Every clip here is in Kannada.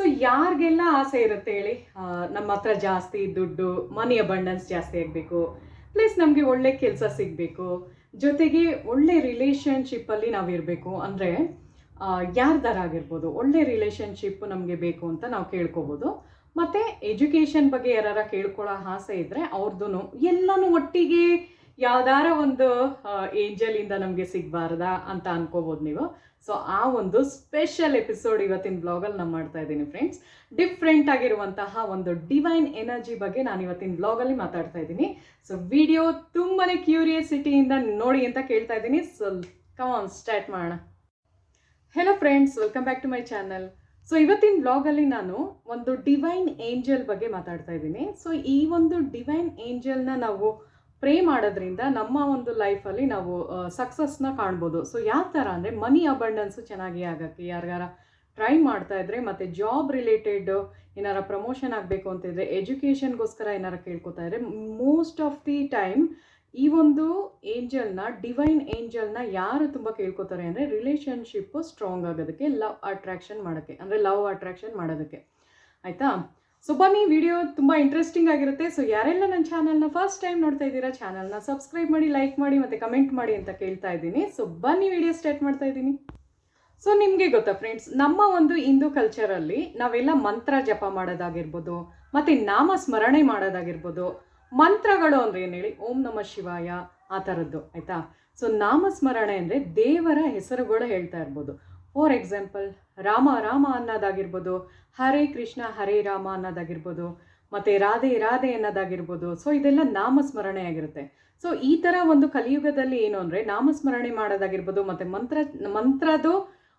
ಸೊ ಯಾರಿಗೆಲ್ಲ ಆಸೆ ಇರುತ್ತೆ ಹೇಳಿ, ನಮ್ಮ ಹತ್ರ ಜಾಸ್ತಿ ದುಡ್ಡು, ಮನಿ ಅಬಂಡೆನ್ಸ್ ಜಾಸ್ತಿ ಆಗಬೇಕು, ಪ್ಲಸ್ ನಮಗೆ ಒಳ್ಳೆ ಕೆಲಸ ಸಿಗಬೇಕು, ಜೊತೆಗೆ ಒಳ್ಳೆ ರಿಲೇಷನ್ಶಿಪ್ಪಲ್ಲಿ ನಾವಿರಬೇಕು ಅಂದರೆ ಯಾರ್ದಾರ ಆಗಿರ್ಬೋದು, ಒಳ್ಳೆ ರಿಲೇಷನ್ಶಿಪ್ ನಮಗೆ ಬೇಕು ಅಂತ ನಾವು ಕೇಳ್ಕೊಬೋದು. ಮತ್ತು ಎಜುಕೇಷನ್ ಬಗ್ಗೆ ಯಾರು ಕೇಳ್ಕೊಳ್ಳೋ ಆಸೆ ಇದ್ದರೆ ಅವ್ರದ್ದು ಎಲ್ಲನೂ ಒಟ್ಟಿಗೆ ಯಾವ್ದಾರ ಒಂದು ಏಂಜಲಿಂದ ನಮಗೆ ಸಿಗಬಾರ್ದಾ ಅಂತ ಅನ್ಕೋಬೋದು ನೀವು. ಸೊ ಆ ಒಂದು ಸ್ಪೆಷಲ್ ಎಪಿಸೋಡ್ ಇವತ್ತಿನ ಬ್ಲಾಗಲ್ಲಿ ನಾನು ಮಾಡ್ತಾ ಇದ್ದೀನಿ ಫ್ರೆಂಡ್ಸ್. ಡಿಫ್ರೆಂಟ್ ಆಗಿರುವಂತಹ ಒಂದು ಡಿವೈನ್ ಎನರ್ಜಿ ಬಗ್ಗೆ ನಾನು ಇವತ್ತಿನ ಬ್ಲಾಗಲ್ಲಿ ಮಾತಾಡ್ತಾ ಇದ್ದೀನಿ. ಸೊ ವಿಡಿಯೋ ತುಂಬಾ ಕ್ಯೂರಿಯಾಸಿಟಿಯಿಂದ ನೋಡಿ ಅಂತ ಕೇಳ್ತಾ ಇದ್ದೀನಿ. ಸೊ ಕಮ್ ಆನ್ ಸ್ಟಾರ್ಟ್ ಮಾಡೋಣ. Hello friends, welcome back to my channel. So ಇವತ್ತಿನ ಬ್ಲಾಗಲ್ಲಿ ನಾನು ಒಂದು ಡಿವೈನ್ ಏಂಜಲ್ ಬಗ್ಗೆ ಮಾತಾಡ್ತಾ ಇದ್ದೀನಿ. ಸೊ ಈ ಒಂದು ಡಿವೈನ್ ಏಂಜಲ್ನ ನಾವು ಪ್ರೇ ಮಾಡೋದ್ರಿಂದ ನಮ್ಮ ಒಂದು ಲೈಫಲ್ಲಿ ನಾವು ಸಕ್ಸಸ್ನ ಕಾಣ್ಬೋದು. ಸೊ ಯಾವ ಥರ ಅಂದರೆ ಮನಿ ಅಬಂಡೆನ್ಸು ಚೆನ್ನಾಗಿ ಆಗೋಕ್ಕೆ ಯಾರಿಗಾರ ಟ್ರೈ ಮಾಡ್ತಾ ಇದ್ರೆ, ಮತ್ತು ಜಾಬ್ ರಿಲೇಟೆಡ್ ಏನಾರ ಪ್ರಮೋಷನ್ ಆಗಬೇಕು ಅಂತಿದ್ರೆ, ಎಜುಕೇಷನ್ಗೋಸ್ಕರ ಏನಾರ ಕೇಳ್ಕೊತಾ ಇದ್ರೆ, ಮೋಸ್ಟ್ ಆಫ್ ದಿ ಟೈಮ್ ಈ ಒಂದು ಏಂಜಲ್ನ, ಡಿವೈನ್ ಏಂಜಲ್ನ ಯಾರು ತುಂಬ ಕೇಳ್ಕೊತಾರೆ ಅಂದರೆ ರಿಲೇಷನ್ಶಿಪ್ಪು ಸ್ಟ್ರಾಂಗ್ ಆಗೋದಕ್ಕೆ, ಲವ್ ಅಟ್ರಾಕ್ಷನ್ ಮಾಡೋಕ್ಕೆ, ಅಂದರೆ ಲವ್ ಅಟ್ರಾಕ್ಷನ್ ಮಾಡೋದಕ್ಕೆ. ಆಯಿತಾ? ಸೊ ಬನ್ನಿ, ವಿಡಿಯೋ ತುಂಬ ಇಂಟ್ರೆಸ್ಟಿಂಗ್ ಆಗಿರುತ್ತೆ. ಸೊ ಯಾರೆಲ್ಲ ನನ್ನ ಚಾನಲ್ನ ಫಸ್ಟ್ ಟೈಮ್ ನೋಡ್ತಾ ಇದ್ದೀರಾ, ಚಾನಲ್ನ ಸಬ್ಸ್ಕ್ರೈಬ್ ಮಾಡಿ, ಲೈಕ್ ಮಾಡಿ ಮತ್ತು ಕಮೆಂಟ್ ಮಾಡಿ ಅಂತ ಕೇಳ್ತಾ ಇದ್ದೀನಿ. ಸೊ ಬನ್ನಿ ವಿಡಿಯೋ ಸ್ಟಾರ್ಟ್ ಮಾಡ್ತಾ ಇದ್ದೀನಿ. ಸೊ ನಿಮಗೆ ಗೊತ್ತಾ ಫ್ರೆಂಡ್ಸ್, ನಮ್ಮ ಒಂದು ಹಿಂದೂ ಕಲ್ಚರಲ್ಲಿ ನಾವೆಲ್ಲ ಮಂತ್ರ ಜಪ ಮಾಡೋದಾಗಿರ್ಬೋದು, ಮತ್ತು ನಾಮ ಸ್ಮರಣೆ ಮಾಡೋದಾಗಿರ್ಬೋದು. ಮಂತ್ರಗಳು ಅಂದರೆ ಏನು ಹೇಳಿ, ಓಂ ನಮಃ ಶಿವಾಯ, ಆ ಥರದ್ದು. ಆಯಿತಾ? ಸೊ ನಾಮಸ್ಮರಣೆ ಅಂದರೆ ದೇವರ ಹೆಸರುಗಳು ಹೇಳ್ತಾ ಇರ್ಬೋದು. ಫಾರ್ ಎಕ್ಸಾಂಪಲ್ ರಾಮ ರಾಮ ಅನ್ನೋದಾಗಿರ್ಬೋದು, ಹರೇ ಕೃಷ್ಣ ಹರೇ ರಾಮ ಅನ್ನೋದಾಗಿರ್ಬೋದು, ಮತ್ತು ರಾಧೆ ರಾಧೆ ಅನ್ನೋದಾಗಿರ್ಬೋದು. ಸೊ ಇದೆಲ್ಲ ನಾಮಸ್ಮರಣೆ ಆಗಿರುತ್ತೆ. ಸೊ ಈ ಥರ ಒಂದು ಕಲಿಯುಗದಲ್ಲಿ ಏನು ಅಂದರೆ ನಾಮಸ್ಮರಣೆ ಮಾಡೋದಾಗಿರ್ಬೋದು, ಮತ್ತು ಮಂತ್ರದ್ದು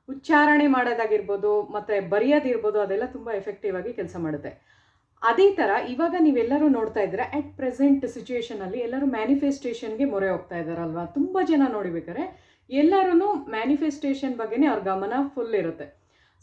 ಉಚ್ಚಾರಣೆ ಮಾಡೋದಾಗಿರ್ಬೋದು, ಮತ್ತು ಬರೆಯೋದಿರ್ಬೋದು, ಅದೆಲ್ಲ ತುಂಬ ಎಫೆಕ್ಟಿವ್ ಆಗಿ ಕೆಲಸ ಮಾಡುತ್ತೆ. ಅದೇ ಥರ ಇವಾಗ ನೀವೆಲ್ಲರೂ ನೋಡ್ತಾ ಇದ್ದೀರಾ, ಅಟ್ ಪ್ರೆಸೆಂಟ್ ಸಿಚುವೇಶನಲ್ಲಿ ಎಲ್ಲರೂ ಮ್ಯಾನಿಫೆಸ್ಟೇಷನ್ಗೆ ಮೊರೆ ಹೋಗ್ತಾ ಇದ್ದಾರಲ್ವಾ. ತುಂಬ ಜನ ನೋಡಿಬೇಕಾರೆ ಎಲ್ಲರೂ ಮ್ಯಾನಿಫೆಸ್ಟೇಷನ್ ಬಗ್ಗೆನೇ ಅವ್ರ ಗಮನ ಫುಲ್ ಇರುತ್ತೆ.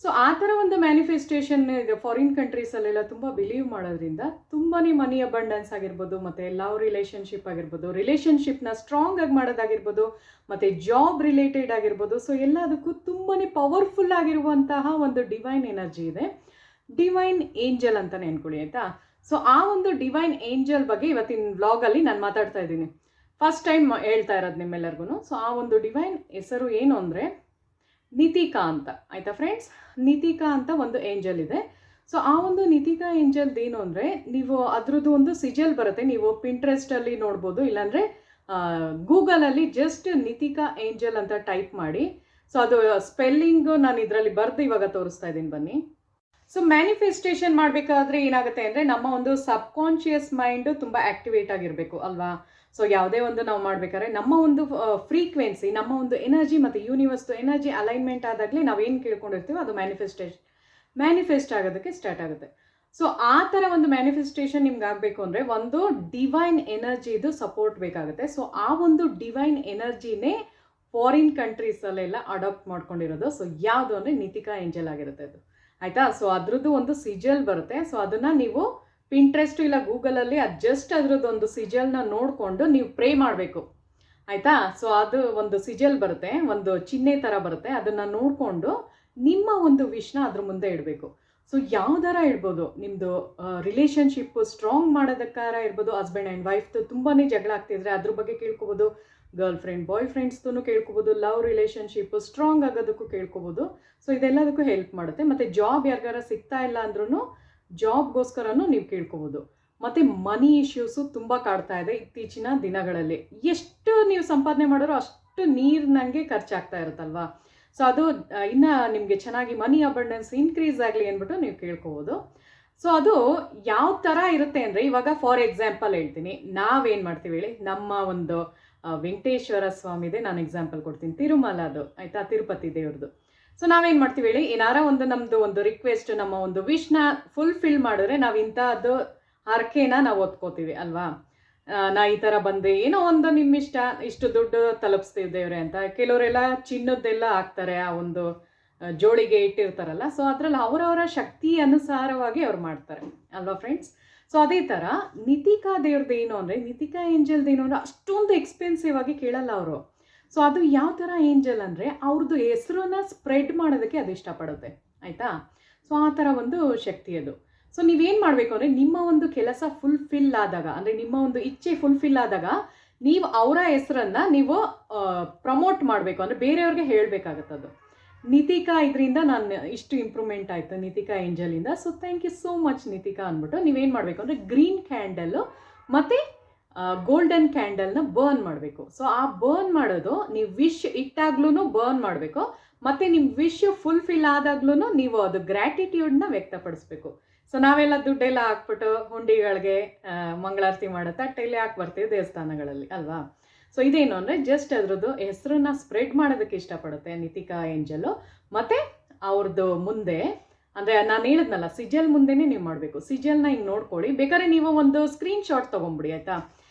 ಸೊ ಆ ಥರ ಒಂದು ಮ್ಯಾನಿಫೆಸ್ಟೇಷನ್ ಇದು ಫಾರಿನ್ ಕಂಟ್ರೀಸಲ್ಲೆಲ್ಲ ತುಂಬ ಬಿಲೀವ್ ಮಾಡೋದ್ರಿಂದ ತುಂಬಾ ಮನಿ ಅಬಂಡೆನ್ಸ್ ಆಗಿರ್ಬೋದು, ಮತ್ತು ಲವ್ ರಿಲೇಷನ್ಶಿಪ್ ಆಗಿರ್ಬೋದು, ರಿಲೇಷನ್ಶಿಪ್ನ ಸ್ಟ್ರಾಂಗ್ ಆಗಿ ಮಾಡೋದಾಗಿರ್ಬೋದು, ಮತ್ತು ಜಾಬ್ ರಿಲೇಟೆಡ್ ಆಗಿರ್ಬೋದು. ಸೊ ಎಲ್ಲದಕ್ಕೂ ತುಂಬಾ ಪವರ್ಫುಲ್ ಆಗಿರುವಂತಹ ಒಂದು ಡಿವೈನ್ ಎನರ್ಜಿ ಇದೆ, ಡಿವೈನ್ ಏಂಜಲ್ ಅಂತಲೇ ಅನ್ಕೊಳ್ಳಿ. ಆಯಿತಾ? ಸೊ ಆ ಒಂದು ಡಿವೈನ್ ಏಂಜಲ್ ಬಗ್ಗೆ ಇವತ್ತಿನ ವ್ಲಾಗಲ್ಲಿ ನಾನು ಮಾತಾಡ್ತಾ ಇದ್ದೀನಿ. ಫಸ್ಟ್ ಟೈಮ್ ಹೇಳ್ತಾ ಇರೋದು ನಿಮ್ಮೆಲ್ಲರಿಗೂ. ಸೊ ಆ ಒಂದು ಡಿವೈನ್ ಹೆಸರು ಏನು ಅಂದರೆ ನಿತಿಕಾ ಅಂತ. ಆಯಿತಾ ಫ್ರೆಂಡ್ಸ್? ನಿತಿಕಾ ಅಂತ ಒಂದು ಏಂಜಲ್ ಇದೆ. ಸೊ ಆ ಒಂದು ನಿತಿಕಾ ಏಂಜಲ್ದು ಏನು ಅಂದರೆ, ನೀವು ಅದ್ರದ್ದು ಒಂದು ಸಿಜಲ್ ಬರುತ್ತೆ, ನೀವು ಪಿಂಟ್ರೆಸ್ಟಲ್ಲಿ ನೋಡ್ಬೋದು, ಇಲ್ಲಾಂದರೆ ಗೂಗಲಲ್ಲಿ ಜಸ್ಟ್ ನಿತಿಕಾ ಏಂಜಲ್ ಅಂತ ಟೈಪ್ ಮಾಡಿ. ಸೊ ಅದು ಸ್ಪೆಲ್ಲಿಂಗು ನಾನು ಇದರಲ್ಲಿ ಬರೆದು ಇವಾಗ ತೋರಿಸ್ತಾ ಇದ್ದೀನಿ, ಬನ್ನಿ. ಸೊ ಮ್ಯಾನಿಫೆಸ್ಟೇಷನ್ ಮಾಡಬೇಕಾದ್ರೆ ಏನಾಗುತ್ತೆ ಅಂದರೆ ನಮ್ಮ ಒಂದು ಸಬ್ಕಾನ್ಷಿಯಸ್ ಮೈಂಡು ತುಂಬ ಆ್ಯಕ್ಟಿವೇಟ್ ಆಗಿರಬೇಕು ಅಲ್ವಾ. ಸೊ ಯಾವುದೇ ಒಂದು ನಾವು ಮಾಡಬೇಕಾದ್ರೆ ನಮ್ಮ ಒಂದು ಫ್ರೀಕ್ವೆನ್ಸಿ, ನಮ್ಮ ಒಂದು ಎನರ್ಜಿ ಮತ್ತು ಯೂನಿವರ್ಸ್ದು ಎನರ್ಜಿ ಅಲೈನ್ಮೆಂಟ್ ಆದಾಗಲೇ ನಾವೇನು ಕೇಳ್ಕೊಂಡಿರ್ತೀವೋ ಅದು ಮ್ಯಾನಿಫೆಸ್ಟ್ ಆಗೋದಕ್ಕೆ ಸ್ಟಾರ್ಟ್ ಆಗುತ್ತೆ. ಸೊ ಆ ಥರ ಒಂದು ಮ್ಯಾನಿಫೆಸ್ಟೇಷನ್ ನಿಮ್ಗೆ ಆಗಬೇಕು ಅಂದರೆ ಒಂದು ಡಿವೈನ್ ಎನರ್ಜಿದು ಸಪೋರ್ಟ್ ಬೇಕಾಗುತ್ತೆ. ಸೊ ಆ ಒಂದು ಡಿವೈನ್ ಎನರ್ಜಿನೇ ಫಾರಿನ್ ಕಂಟ್ರೀಸಲ್ಲೆಲ್ಲ ಅಡಾಪ್ಟ್ ಮಾಡ್ಕೊಂಡಿರೋದು. ಸೊ ಯಾವುದು ಅಂದರೆ ನಿತಿಕಾ ಏಂಜಲ್ ಆಗಿರುತ್ತೆ ಅದು. ಆಯಿತಾ? ಸೊ ಅದ್ರದ್ದು ಒಂದು ಸಿಜಲ್ ಬರುತ್ತೆ. ಸೊ ಅದನ್ನು ನೀವು ಪಿಂಟ್ರೆಸ್ಟ್ ಇಲ್ಲ ಗೂಗಲಲ್ಲಿ ಜಸ್ಟ್ ಅದ್ರದ್ದು ಒಂದು ಸಿಜಲ್ನ ನೋಡಿಕೊಂಡು ನೀವು ಪ್ರೇ ಮಾಡಬೇಕು. ಆಯಿತಾ? ಸೊ ಅದು ಒಂದು ಸಿಜಲ್ ಬರುತ್ತೆ, ಒಂದು ಚಿಹ್ನೆ ಥರ ಬರುತ್ತೆ, ಅದನ್ನು ನೋಡಿಕೊಂಡು ನಿಮ್ಮ ಒಂದು ವಿಷ್ನ ಅದ್ರ ಮುಂದೆ ಇಡಬೇಕು. ಸೊ ಯಾವ್ದಾರ ಇಡ್ಬೋದು, ನಿಮ್ಮದು ರಿಲೇಷನ್ಶಿಪ್ಪು ಸ್ಟ್ರಾಂಗ್ ಮಾಡೋದಕ್ಕಾರ ಇರ್ಬೋದು, ಹಸ್ಬೆಂಡ್ ಆ್ಯಂಡ್ ವೈಫ್ದು ತುಂಬಾ ಜಗಳ ಆಗ್ತಿದ್ರೆ ಅದ್ರ ಬಗ್ಗೆ ಕೇಳ್ಕೊಬೋದು, ಗರ್ಲ್ ಫ್ರೆಂಡ್ ಬಾಯ್ ಫ್ರೆಂಡ್ಸ್ದು ಕೇಳ್ಕೊಬೋದು, ಲವ್ ರಿಲೇಷನ್ಶಿಪ್ಪು ಸ್ಟ್ರಾಂಗ್ ಆಗೋದಕ್ಕೂ ಕೇಳ್ಕೊಬೋದು. ಸೊ ಇದೆಲ್ಲದಕ್ಕೂ ಹೆಲ್ಪ್ ಮಾಡುತ್ತೆ. ಮತ್ತು ಜಾಬ್ ಯಾರಿಗಾರ ಸಿಗ್ತಾ ಇಲ್ಲ ಅಂದ್ರೂ ಜಾಬ್ಗೋಸ್ಕರನೂ ನೀವು ಕೇಳ್ಕೊಬೋದು. ಮತ್ತು ಮನಿ ಇಶ್ಯೂಸು ತುಂಬ ಕಾಡ್ತಾ ಇದೆ ಇತ್ತೀಚಿನ ದಿನಗಳಲ್ಲಿ. ಎಷ್ಟು ನೀವು ಸಂಪಾದನೆ ಮಾಡೋರು ಅಷ್ಟು ನೀರಿನಂಗೆ ಖರ್ಚಾಗ್ತಾ ಇರುತ್ತಲ್ವಾ. ಸೊ ಅದು ಇನ್ನು ನಿಮಗೆ ಚೆನ್ನಾಗಿ ಮನಿ ಅಬಂಡೆನ್ಸ್ ಇನ್ಕ್ರೀಸ್ ಆಗಲಿ ಅಂದ್ಬಿಟ್ಟು ನೀವು ಕೇಳ್ಕೊಬೋದು. ಸೊ ಅದು ಯಾವ ಥರ ಇರುತ್ತೆ ಅಂದರೆ, ಇವಾಗ ಫಾರ್ ಎಕ್ಸಾಂಪಲ್ ಹೇಳ್ತೀನಿ, ನಾವೇನು ಮಾಡ್ತೀವಿ ಹೇಳಿ, ನಮ್ಮ ಒಂದು ವೆಂಕಟೇಶ್ವರ ಸ್ವಾಮಿದೆ ನಾನು ಎಕ್ಸಾಂಪಲ್ ಕೊಡ್ತೀನಿ, ತಿರುಮಲದು. ಆಯಿತಾ? ತಿರುಪತಿ ದೇವ್ರದ್ದು. ಸೊ ನಾವೇನು ಮಾಡ್ತೀವಿ ಹೇಳಿ, ಏನಾರ ಒಂದು ನಮ್ಮದು ಒಂದು ರಿಕ್ವೆಸ್ಟ್, ನಮ್ಮ ಒಂದು ವಿಶ್ನ ಫುಲ್ಫಿಲ್ ಮಾಡಿದ್ರೆ ನಾವು ಇಂಥದ್ದು ಹರಕೆನ ನಾವು ಒತ್ಕೋತೀವಿ ಅಲ್ವಾ. ನಾ ಈ ಥರ ಬಂದೆ, ಏನೋ ಒಂದು ನಿಮ್ಮಿಷ್ಟ, ಇಷ್ಟು ದುಡ್ಡು ತಲುಪಿಸ್ತೀವಿ ದೇವ್ರೆ ಅಂತ. ಕೆಲವರೆಲ್ಲ ಚಿನ್ನದ್ದೆಲ್ಲ ಹಾಕ್ತಾರೆ, ಆ ಒಂದು ಜೋಳಿಗೆ ಇಟ್ಟಿರ್ತಾರಲ್ಲ. ಸೊ ಅದರಲ್ಲಿ ಅವರವರ ಶಕ್ತಿ ಅನುಸಾರವಾಗಿ ಅವ್ರು ಮಾಡ್ತಾರೆ ಅಲ್ವಾ ಫ್ರೆಂಡ್ಸ್. ಸೊ ಅದೇ ಥರ ನಿತಿಕಾ ದೇವ್ರದ್ದು ಏನು ಅಂದರೆ, ನಿತಿಕಾ ಏಂಜಲ್ದು ಏನು ಅಂದರೆ ಅಷ್ಟೊಂದು ಎಕ್ಸ್ಪೆನ್ಸಿವ್ ಆಗಿ ಕೇಳಲ್ಲ ಅವರು. ಸೊ ಅದು ಯಾವ ಥರ ಏಂಜಲ್ ಅಂದರೆ ಅವ್ರದ್ದು ಹೆಸರನ್ನ ಸ್ಪ್ರೆಡ್ ಮಾಡೋದಕ್ಕೆ ಅದು ಇಷ್ಟಪಡುತ್ತೆ. ಆಯಿತಾ? ಸೊ ಆ ಥರ ಒಂದು ಶಕ್ತಿ ಅದು. ಸೊ ನೀವೇನು ಮಾಡಬೇಕು ಅಂದರೆ ನಿಮ್ಮ ಒಂದು ಕೆಲಸ ಫುಲ್ಫಿಲ್ ಆದಾಗ, ಅಂದರೆ ನಿಮ್ಮ ಒಂದು ಇಚ್ಛೆ ಫುಲ್ಫಿಲ್ ಆದಾಗ ನೀವು ಅವರ ಹೆಸರನ್ನು ನೀವು ಪ್ರಮೋಟ್ ಮಾಡಬೇಕು, ಅಂದರೆ ಬೇರೆಯವ್ರಿಗೆ ಹೇಳಬೇಕಾಗತ್ತದು. ನಿತಿಕಾ ಇದರಿಂದ ನಾನು ಇಷ್ಟು ಇಂಪ್ರೂವ್ಮೆಂಟ್ ಆಯಿತು ನಿತಿಕಾ ಏಂಜಲಿಂದ. So thank you so much Nitika ಅಂದ್ಬಿಟ್ಟು ನೀವೇನು ಮಾಡಬೇಕು ಅಂದರೆ ಗ್ರೀನ್ ಕ್ಯಾಂಡಲ್ಲು ಮತ್ತು ಗೋಲ್ಡನ್ ಕ್ಯಾಂಡಲ್ನ ಬರ್ನ್ ಮಾಡಬೇಕು. ಸೊ ಆ ಬರ್ನ್ ಮಾಡೋದು ನೀವು ವಿಶ್ ಇಟ್ಟಾಗ್ಲೂ ಬರ್ನ್ ಮಾಡಬೇಕು, ಮತ್ತು ನಿಮ್ಮ ವಿಶ್ ಫುಲ್ಫಿಲ್ ಆದಾಗ್ಲೂ ನೀವು ಅದು ಗ್ರ್ಯಾಟಿಟ್ಯೂಡ್ನ ವ್ಯಕ್ತಪಡಿಸ್ಬೇಕು. ಸೊ ನಾವೆಲ್ಲ ದುಡ್ಡೆಲ್ಲ ಹಾಕ್ಬಿಟ್ಟು ಹುಂಡಿಗಳಿಗೆ ಮಂಗಳಾರತಿ ಮಾಡೋ ತಟ್ಟೆಯಲ್ಲಿ ಹಾಕಿ ಬರ್ತೀವಿ ದೇವಸ್ಥಾನಗಳಲ್ಲಿ ಅಲ್ವಾ. ಸೊ ಇದೇನು ಅಂದರೆ ಜಸ್ಟ್ ಅದ್ರದ್ದು ಹೆಸರನ್ನ ಸ್ಪ್ರೆಡ್ ಮಾಡೋದಕ್ಕೆ ಇಷ್ಟಪಡುತ್ತೆ ನಿತಿಕಾ ಏಂಜಲು. ಮತ್ತು ಅವ್ರದ್ದು ಮುಂದೆ ಅಂದರೆ ನಾನು ಹೇಳಿದ್ನಲ್ಲ ಸಿಜಲ್ ಮುಂದೆನೇ ನೀವು ಮಾಡಬೇಕು. ಸಿಜಲ್ನ ಹಿಂಗೆ ನೋಡ್ಕೊಳ್ಳಿ, ಬೇಕಾದ್ರೆ ನೀವು ಒಂದು ಸ್ಕ್ರೀನ್ಶಾಟ್ ತೊಗೊಂಬಿಡಿ ಆಯಿತಾ.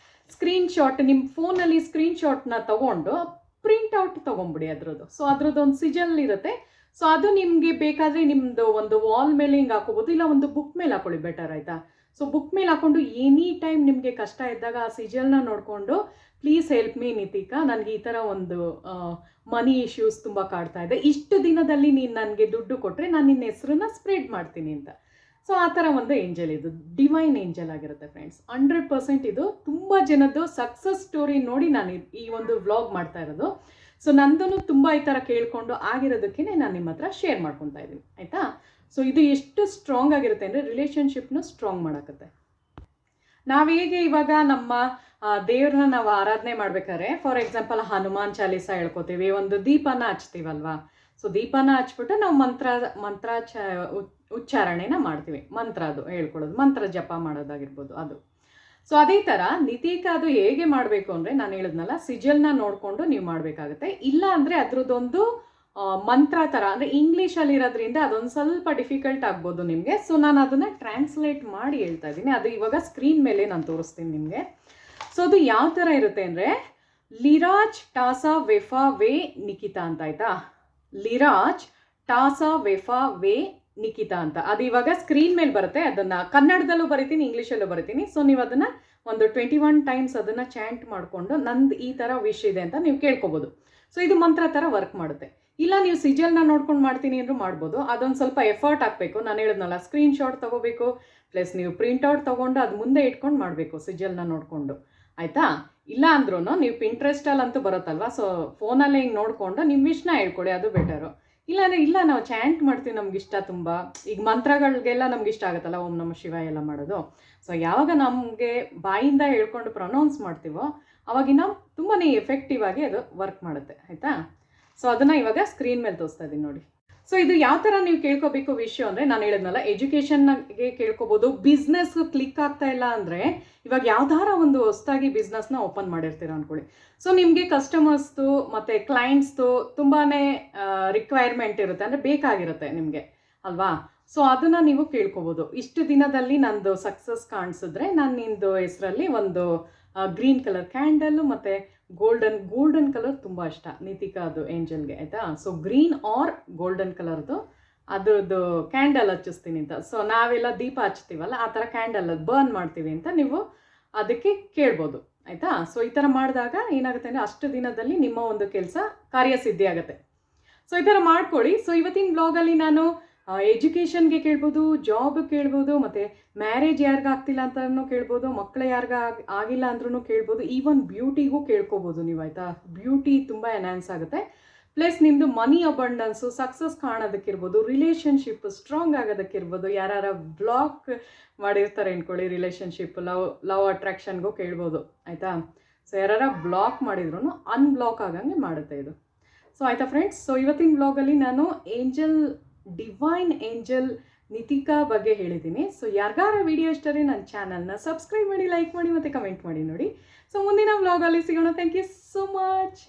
ಸ್ಕ್ರೀನ್ಶಾಟ್ ನಿಮ್ಮ ಫೋನಲ್ಲಿ ಸ್ಕ್ರೀನ್ಶಾಟ್ನ ತೊಗೊಂಡು ಪ್ರಿಂಟ್ಔಟ್ ತೊಗೊಂಬಿಡಿ ಅದ್ರದ್ದು. ಸೊ ಅದ್ರದ್ದು ಒಂದು ಸಿಜಲ್ ಇರುತ್ತೆ. ಸೊ ಅದು ನಿಮಗೆ ಬೇಕಾದರೆ ನಿಮ್ಮದು ಒಂದು ವಾಲ್ ಮೇಲೆ ಹಿಂಗೆ ಹಾಕೋಬೋದು, ಇಲ್ಲ ಒಂದು ಬುಕ್ ಮೇಲೆ ಹಾಕೊಳ್ಳಿ ಬೆಟರ್ ಆಯಿತಾ. ಸೊ ಬುಕ್ ಮೇಲೆ ಹಾಕ್ಕೊಂಡು ಎನಿ ಟೈಮ್ ನಿಮಗೆ ಕಷ್ಟ ಇದ್ದಾಗ ಆ ಸಿಜಲ್ನ ನೋಡಿಕೊಂಡು ಪ್ಲೀಸ್ ಹೆಲ್ಪ್ ಮೀ ನಿತಿಕಾ, ನನಗೆ ಈ ಥರ ಒಂದು ಮನಿ ಇಶ್ಯೂಸ್ ತುಂಬ ಕಾಡ್ತಾ ಇದೆ, ಇಷ್ಟು ದಿನದಲ್ಲಿ ನೀನು ನನಗೆ ದುಡ್ಡು ಕೊಟ್ಟರೆ ನಾನು ನಿನ್ನ ಹೆಸರನ್ನ ಸ್ಪ್ರೆಡ್ ಮಾಡ್ತೀನಿ ಅಂತ. ಸೊ ಆ ಥರ ಒಂದು ಏಂಜಲ್ ಇದು ಡಿವೈನ್ ಏಂಜಲ್ ಆಗಿರುತ್ತೆ ಫ್ರೆಂಡ್ಸ್. 100% ಇದು ತುಂಬ ಜನದ್ದು ಸಕ್ಸಸ್ ಸ್ಟೋರಿ ನೋಡಿ ನಾನು ಈ ಒಂದು ವ್ಲಾಗ್ ಮಾಡ್ತಾ ಇರೋದು. ಸೊ ನಂದೂ ತುಂಬ ಈ ಥರ ಕೇಳಿಕೊಂಡು ಆಗಿರೋದಕ್ಕೆ ನಾನು ನಿಮ್ಮ ಹತ್ರ ಶೇರ್ ಮಾಡ್ಕೊತಾ ಇದ್ದೀನಿ ಆಯಿತಾ. ಸೊ ಇದು ಎಷ್ಟು ಸ್ಟ್ರಾಂಗ್ ಆಗಿರುತ್ತೆ ಅಂದರೆ ರಿಲೇಷನ್ಶಿಪ್ನ ಸ್ಟ್ರಾಂಗ್ ಮಾಡೋಕ್ಕತ್ತೆ. ನಾವು ಹೇಗೆ ಇವಾಗ ನಮ್ಮ ದೇವ್ರನ್ನ ನಾವು ಆರಾಧನೆ ಮಾಡ್ಬೇಕಾದ್ರೆ ಫಾರ್ ಎಕ್ಸಾಂಪಲ್ ಹನುಮಾನ್ ಚಾಲೀಸ ಹೇಳ್ಕೊತೀವಿ, ಒಂದು ದೀಪನ ಹಚ್ತೀವಲ್ವಾ. ಸೊ ದೀಪನ ಹಚ್ಬಿಟ್ಟು ನಾವು ಮಂತ್ರ ಉಚ್ಚಾರಣೆನ ಮಾಡ್ತೀವಿ, ಮಂತ್ರ ಅದು ಹೇಳ್ಕೊಡೋದು, ಮಂತ್ರ ಜಪ ಮಾಡೋದಾಗಿರ್ಬೋದು ಅದು. ಸೊ ಅದೇ ಥರ ನಿತಿಕಾ ಅದು ಹೇಗೆ ಮಾಡಬೇಕು ಅಂದರೆ ನಾನು ಹೇಳಿದ್ನಲ್ಲ ಸಿಜಲ್ನ ನೋಡಿಕೊಂಡು ನೀವು ಮಾಡಬೇಕಾಗುತ್ತೆ. ಇಲ್ಲ ಅಂದರೆ ಅದ್ರದ್ದೊಂದು ಮಂತ್ರ ಥರ ಅಂದರೆ ಇಂಗ್ಲೀಷಲ್ಲಿ ಇರೋದ್ರಿಂದ ಅದೊಂದು ಸ್ವಲ್ಪ ಡಿಫಿಕಲ್ಟ್ ಆಗ್ಬೋದು ನಿಮಗೆ. ಸೊ ನಾನು ಅದನ್ನು ಟ್ರಾನ್ಸ್ಲೇಟ್ ಮಾಡಿ ಹೇಳ್ತಾ ಇದ್ದೀನಿ, ಅದು ಇವಾಗ ಸ್ಕ್ರೀನ್ ಮೇಲೆ ನಾನು ತೋರಿಸ್ತೀನಿ ನಿಮಗೆ. ಸೊ ಅದು ಯಾವ ಥರ ಇರುತ್ತೆ ಅಂದರೆ ಲಿರಾಜ್ ಟಾಸಾ ವೆಫಾ ವೇ ನಿಕಿತಾ ಅಂತ ಆಯಿತಾ. ಲಿರಾಜ್ ಟಾಸಾ ವೆಫಾ ವೇ ನಿಕಿತಾ ಅಂತ ಅದು ಇವಾಗ ಸ್ಕ್ರೀನ್ ಮೇಲೆ ಬರುತ್ತೆ. ಅದನ್ನು ಕನ್ನಡದಲ್ಲೂ ಬರಿತೀನಿ, ಇಂಗ್ಲೀಷಲ್ಲೂ ಬರಿತೀನಿ. ಸೊ ನೀವು ಅದನ್ನು ಒಂದು 21 ಟೈಮ್ಸ್ ಅದನ್ನು ಚಾಂಟ್ ಮಾಡಿಕೊಂಡು ನಂದು ಈ ಥರ ವಿಶ್ ಇದೆ ಅಂತ ನೀವು ಕೇಳ್ಕೊಬೋದು. ಸೊ ಇದು ಮಂತ್ರ ಥರ ವರ್ಕ್ ಮಾಡುತ್ತೆ. ಇಲ್ಲ ನೀವು ಸಿಜಲ್ನ ನೋಡ್ಕೊಂಡು ಮಾಡ್ತೀನಿ ಅಂದರೂ ಮಾಡ್ಬೋದು, ಅದೊಂದು ಸ್ವಲ್ಪ ಎಫರ್ಟ್ ಹಾಕಬೇಕು. ನಾನು ಹೇಳಿದ್ನಲ್ಲ ಸ್ಕ್ರೀನ್ಶಾಟ್ ತೊಗೋಬೇಕು, ಪ್ಲಸ್ ನೀವು ಪ್ರಿಂಟ್ಔಟ್ ತೊಗೊಂಡು ಅದು ಮುಂದೆ ಇಟ್ಕೊಂಡು ಮಾಡಬೇಕು ಸಿಜಲ್ನ ನೋಡಿಕೊಂಡು ಆಯಿತಾ. ಇಲ್ಲ ಅಂದ್ರೂ ನೀವು ಪಿಂಟ್ರೆಸ್ಟಲ್ಲಂತೂ ಬರುತ್ತಲ್ವ, ಸೊ ಫೋನಲ್ಲೇ ಹಿಂಗೆ ನೋಡಿಕೊಂಡು ನಿಮ್ಮ ವಿಷ್ನ ಹೇಳ್ಕೊಡಿ, ಅದು ಬೆಟರು. ಇಲ್ಲಾಂದರೆ ಇಲ್ಲ ನಾವು ಚಾಂಟ್ ಮಾಡ್ತೀವಿ, ನಮ್ಗೆ ಇಷ್ಟ ತುಂಬ, ಈಗ ಮಂತ್ರಗಳಿಗೆಲ್ಲ ನಮ್ಗೆ ಇಷ್ಟ ಆಗುತ್ತಲ್ಲ ಓಂ ನಮಃ ಶಿವಾಯ ಎಲ್ಲ ಮಾಡೋದು. ಸೊ ಯಾವಾಗ ನಮಗೆ ಬಾಯಿಂದ ಹೇಳ್ಕೊಂಡು ಪ್ರೊನೌನ್ಸ್ ಮಾಡ್ತೀವೋ ಅವಾಗಿನ ತುಂಬಾ ಎಫೆಕ್ಟಿವ್ ಆಗಿ ಅದು ವರ್ಕ್ ಮಾಡುತ್ತೆ ಆಯಿತಾ. ಸೊ ಅದನ್ನು ಇವಾಗ ಸ್ಕ್ರೀನ್ ಮೇಲೆ ತೋರಿಸ್ತಾ ಇದ್ದೀನಿ ನೋಡಿ. ಸೊ ಇದು ಯಾವ ಥರ ನೀವು ಕೇಳ್ಕೋಬೇಕು ವಿಷಯ ಅಂದರೆ ನಾನು ಹೇಳಿದ್ನಲ್ಲ ಎಜುಕೇಷನ್ಗೆ ಕೇಳ್ಕೊಬೋದು. ಬಿಸ್ನೆಸ್ ಕ್ಲಿಕ್ ಆಗ್ತಾ ಇಲ್ಲ ಅಂದರೆ ಇವಾಗ ಯಾವ್ದಾರ ಒಂದು ಹೊಸದಾಗಿ ಬಿಸ್ನೆಸ್ನ ಓಪನ್ ಮಾಡಿರ್ತೀರ ಅಂದ್ಕೊಳ್ಳಿ. ಸೊ ನಿಮಗೆ ಕಸ್ಟಮರ್ಸ್ದು ಮತ್ತು ಕ್ಲೈಂಟ್ಸ್ದು ತುಂಬಾ ರಿಕ್ವೈರ್ಮೆಂಟ್ ಇರುತ್ತೆ, ಅಂದರೆ ಬೇಕಾಗಿರುತ್ತೆ ನಿಮಗೆ ಅಲ್ವಾ. ಸೊ ಅದನ್ನು ನೀವು ಕೇಳ್ಕೊಬೋದು. ಇಷ್ಟು ದಿನದಲ್ಲಿ ನಂದು ಸಕ್ಸಸ್ ಕಾಣಿಸಿದ್ರೆ ನಾನು ನಿಂದು ಹೆಸರಲ್ಲಿ ಒಂದು ಗ್ರೀನ್ ಕಲರ್ ಕ್ಯಾಂಡಲ್ಲು ಮತ್ತು ಗೋಲ್ಡನ್ ಕಲರ್ ತುಂಬ ಇಷ್ಟ ನಿತಿಕಾ ಅದು ಏಂಜಲ್ಗೆ ಆಯಿತಾ. ಸೊ ಗ್ರೀನ್ ಆರ್ ಗೋಲ್ಡನ್ ಕಲರ್ದು ಅದ್ರದ್ದು ಕ್ಯಾಂಡಲ್ ಹಚ್ಚಿಸ್ತೀನಿ ಅಂತ. ಸೊ ನಾವೆಲ್ಲ ದೀಪ ಹಚ್ತೀವಲ್ಲ ಆ ಥರ ಕ್ಯಾಂಡಲ್ ಬರ್ನ್ ಮಾಡ್ತೀವಿ ಅಂತ ನೀವು ಅದಕ್ಕೆ ಕೇಳ್ಬೋದು ಆಯಿತಾ. ಸೊ ಈ ಥರ ಮಾಡಿದಾಗ ಏನಾಗುತ್ತೆ ಅಂದರೆ ಅಷ್ಟು ದಿನದಲ್ಲಿ ನಿಮ್ಮ ಒಂದು ಕೆಲಸ ಕಾರ್ಯಸಿದ್ಧಿ ಆಗುತ್ತೆ. ಸೊ ಈ ಥರ ಮಾಡ್ಕೊಳ್ಳಿ. ಸೊ ಇವತ್ತಿನ ಬ್ಲಾಗಲ್ಲಿ ನಾನು ಎಜುಕೇಷನ್ಗೆ ಕೇಳ್ಬೋದು, ಜಾಬ್ ಕೇಳ್ಬೋದು, ಮತ್ತು ಮ್ಯಾರೇಜ್ ಯಾರಿಗಾಗ್ತಿಲ್ಲ ಅಂತಲೂ ಕೇಳ್ಬೋದು, ಮಕ್ಕಳು ಆಗಿಲ್ಲ ಅಂದ್ರೂ ಕೇಳ್ಬೋದು, ಈವನ್ ಬ್ಯೂಟಿಗೂ ಕೇಳ್ಕೊಬೋದು ನೀವು ಆಯಿತಾ. ಬ್ಯೂಟಿ ತುಂಬ ಎನ್ಹಾನ್ಸ್ ಆಗುತ್ತೆ. ಪ್ಲಸ್ ನಿಮ್ಮದು ಮನಿ ಅಬಂಡೆನ್ಸು ಸಕ್ಸಸ್ ಕಾಣೋದಕ್ಕಿರ್ಬೋದು, ರಿಲೇಷನ್ಶಿಪ್ ಸ್ಟ್ರಾಂಗ್ ಆಗೋದಕ್ಕಿರ್ಬೋದು. ಯಾರು ಬ್ಲಾಕ್ ಮಾಡಿರ್ತಾರೆ ಅಂದ್ಕೊಳ್ಳಿ ರಿಲೇಷನ್ಶಿಪ್, ಲವ್ ಅಟ್ರಾಕ್ಷನ್ಗೂ ಕೇಳ್ಬೋದು ಆಯಿತಾ. ಸೊ ಯಾರು ಬ್ಲಾಕ್ ಮಾಡಿದ್ರು ಅನ್ಬ್ಲಾಕ್ ಆಗಂಗೆ ಮಾಡುತ್ತೆ ಇದು. ಸೊ ಆಯಿತಾ ಫ್ರೆಂಡ್ಸ್. ಸೊ ಇವತ್ತಿನ ಬ್ಲಾಗಲ್ಲಿ ನಾನು ಡಿವೈನ್ ಏಂಜಲ್ ನಿತಿಕಾ ಬಗ್ಗೆ ಹೇಳಿದ್ದೀನಿ. ಸೊ ಯಾರಿಗಾರ ವಿಡಿಯೋ ಇಷ್ಟರೇ ನನ್ನ ಚಾನಲ್ನ ಸಬ್ಸ್ಕ್ರೈಬ್ ಮಾಡಿ, ಲೈಕ್ ಮಾಡಿ ಮತ್ತು ಕಮೆಂಟ್ ಮಾಡಿ ನೋಡಿ. ಸೊ ಮುಂದಿನ ವ್ಲಾಗಲ್ಲಿ ಸಿಗೋಣ. Thank you so much.